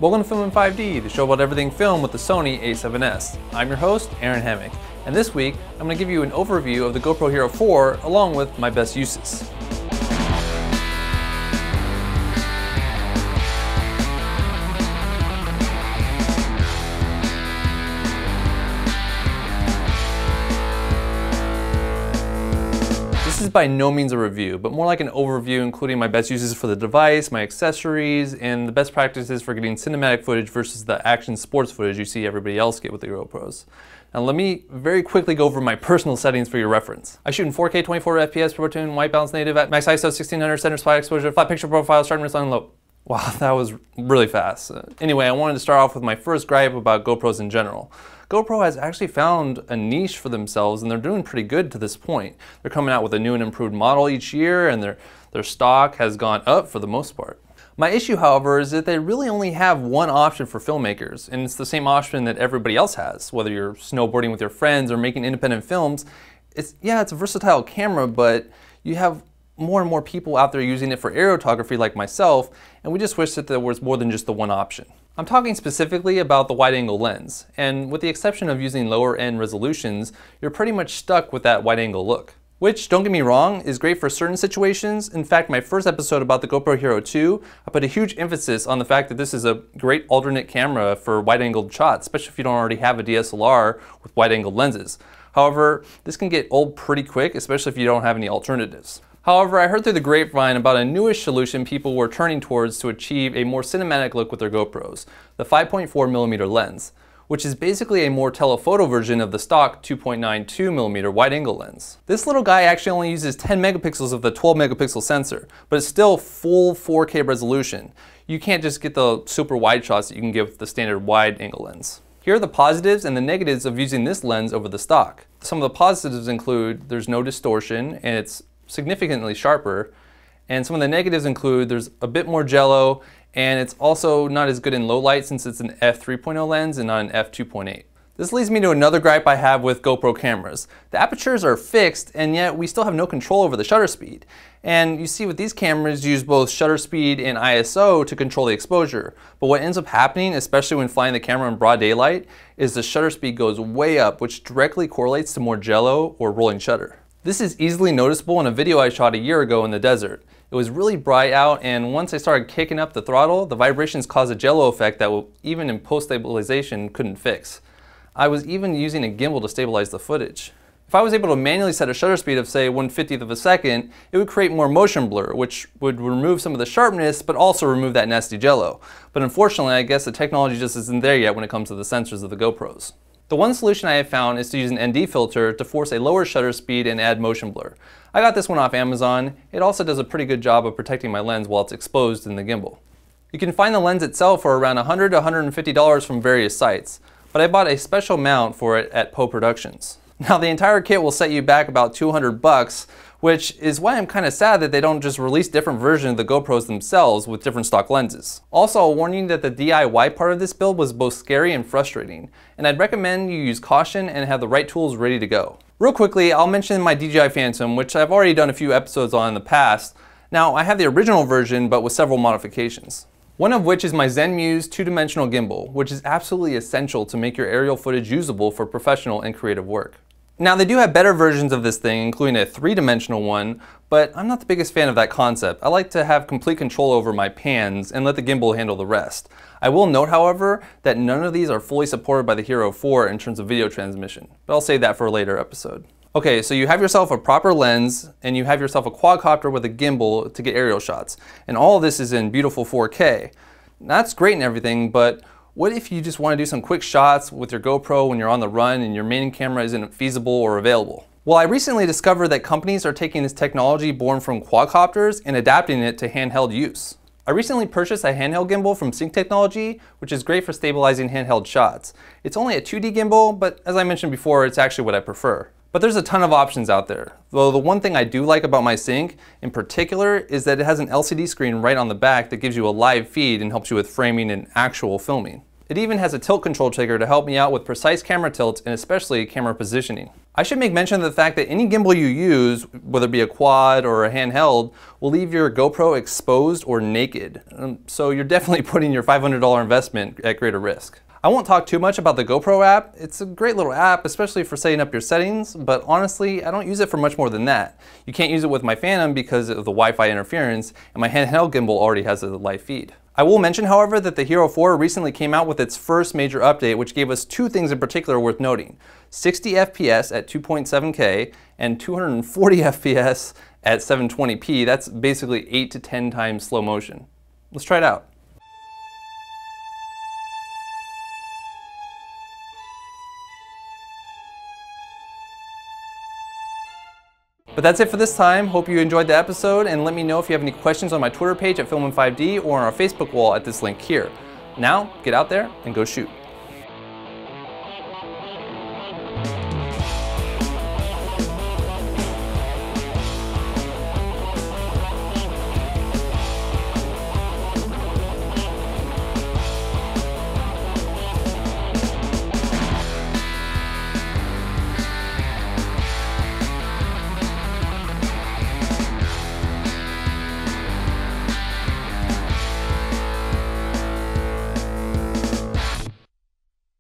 Welcome to Film in 5D, the show about everything film with the Sony a7S. I'm your host, Aaron Hammock, and this week I'm going to give you an overview of the Gopro Hero 4 along with my best uses. This is by no means a review, but more like an overview including my best uses for the device, my accessories, and the best practices for getting cinematic footage versus the action sports footage you see everybody else get with the GoPros. Now let me very quickly go over my personal settings for your reference. I shoot in 4K 24 FPS, Pro Tune, white balance native at max ISO 1600, center spot exposure, flat picture profile, sharpness on low. Wow, that was really fast. Anyway, I wanted to start off with my first gripe about GoPros in general. GoPro has actually found a niche for themselves and they're doing pretty good to this point. They're coming out with a new and improved model each year and their stock has gone up for the most part. My issue, however, is that they really only have one option for filmmakers, and it's the same option that everybody else has. Whether you're snowboarding with your friends or making independent films, it's a versatile camera, but you have more and more people out there using it for aerotography like myself, and we just wish that there was more than just the one option. I'm talking specifically about the wide-angle lens, and with the exception of using lower-end resolutions, you're pretty much stuck with that wide-angle look. Which, don't get me wrong, is great for certain situations. In fact, my first episode about the GoPro Hero 2, I put a huge emphasis on the fact that this is a great alternate camera for wide-angled shots, especially if you don't already have a DSLR with wide-angled lenses. However, this can get old pretty quick, especially if you don't have any alternatives. However, I heard through the grapevine about a newish solution people were turning towards to achieve a more cinematic look with their GoPros, the 5.4mm lens, which is basically a more telephoto version of the stock 2.92mm wide-angle lens. This little guy actually only uses 10 megapixels of the 12 megapixel sensor, but it's still full 4K resolution. You can't just get the super wide shots that you can get with the standard wide-angle lens. Here are the positives and the negatives of using this lens over the stock. Some of the positives include there's no distortion and it's significantly sharper, and some of the negatives include there's a bit more jello and it's also not as good in low light since it's an f3.0 lens and not an f2.8. This leads me to another gripe I have with GoPro cameras. The apertures are fixed and yet we still have no control over the shutter speed. And you see with these cameras use both shutter speed and ISO to control the exposure. But what ends up happening, especially when flying the camera in broad daylight, is the shutter speed goes way up, which directly correlates to more jello or rolling shutter. This is easily noticeable in a video I shot a year ago in the desert. It was really bright out, and once I started kicking up the throttle, the vibrations caused a jello effect that even in post-stabilization couldn't fix. I was even using a gimbal to stabilize the footage. If I was able to manually set a shutter speed of say 1/50th of a second, it would create more motion blur, which would remove some of the sharpness, but also remove that nasty jello. But unfortunately, I guess the technology just isn't there yet when it comes to the sensors of the GoPros. The one solution I have found is to use an ND filter to force a lower shutter speed and add motion blur. I got this one off Amazon. It also does a pretty good job of protecting my lens while it's exposed in the gimbal. You can find the lens itself for around $100 to $150 from various sites, but I bought a special mount for it at Poe Productions. Now the entire kit will set you back about $200, which is why I'm kind of sad that they don't just release different versions of the GoPros themselves with different stock lenses. Also, I'll warn you that the DIY part of this build was both scary and frustrating, and I'd recommend you use caution and have the right tools ready to go. Real quickly, I'll mention my Dji Phantom, which I've already done a few episodes on in the past. Now, I have the original version, but with several modifications. One of which is my ZenMuse 2-dimensional gimbal, which is absolutely essential to make your aerial footage usable for professional and creative work. Now they do have better versions of this thing, including a 3-dimensional one, but I'm not the biggest fan of that concept. I like to have complete control over my pans and let the gimbal handle the rest. I will note, however, that none of these are fully supported by the Hero 4 in terms of video transmission, but I'll save that for a later episode. Okay, so you have yourself a proper lens and you have yourself a quadcopter with a gimbal to get aerial shots, and all of this is in beautiful 4K. That's great and everything, but what if you just want to do some quick shots with your GoPro when you're on the run and your main camera isn't feasible or available? Well, I recently discovered that companies are taking this technology born from quadcopters and adapting it to handheld use. I recently purchased a handheld gimbal from Sync Technology, which is great for stabilizing handheld shots. It's only a 2D gimbal, but as I mentioned before, it's actually what I prefer. But there's a ton of options out there. Though the one thing I do like about my Sync in particular is that it has an LCD screen right on the back that gives you a live feed and helps you with framing and actual filming. It even has a tilt control trigger to help me out with precise camera tilts and especially camera positioning. I should make mention of the fact that any gimbal you use, whether it be a quad or a handheld, will leave your GoPro exposed or naked. So you're definitely putting your $500 investment at greater risk. I won't talk too much about the GoPro app. It's a great little app, especially for setting up your settings, but honestly, I don't use it for much more than that. You can't use it with my Phantom because of the Wi-Fi interference, and my handheld gimbal already has a live feed. I will mention, however, that the Hero 4 recently came out with its first major update, which gave us two things in particular worth noting: 60 FPS at 2.7K and 240 FPS at 720p. That's basically 8 to 10 times slow motion. Let's try it out. But that's it for this time. Hope you enjoyed the episode, and let me know if you have any questions on my Twitter page at Filmin5D or on our Facebook wall at this link here. Now, get out there and go shoot.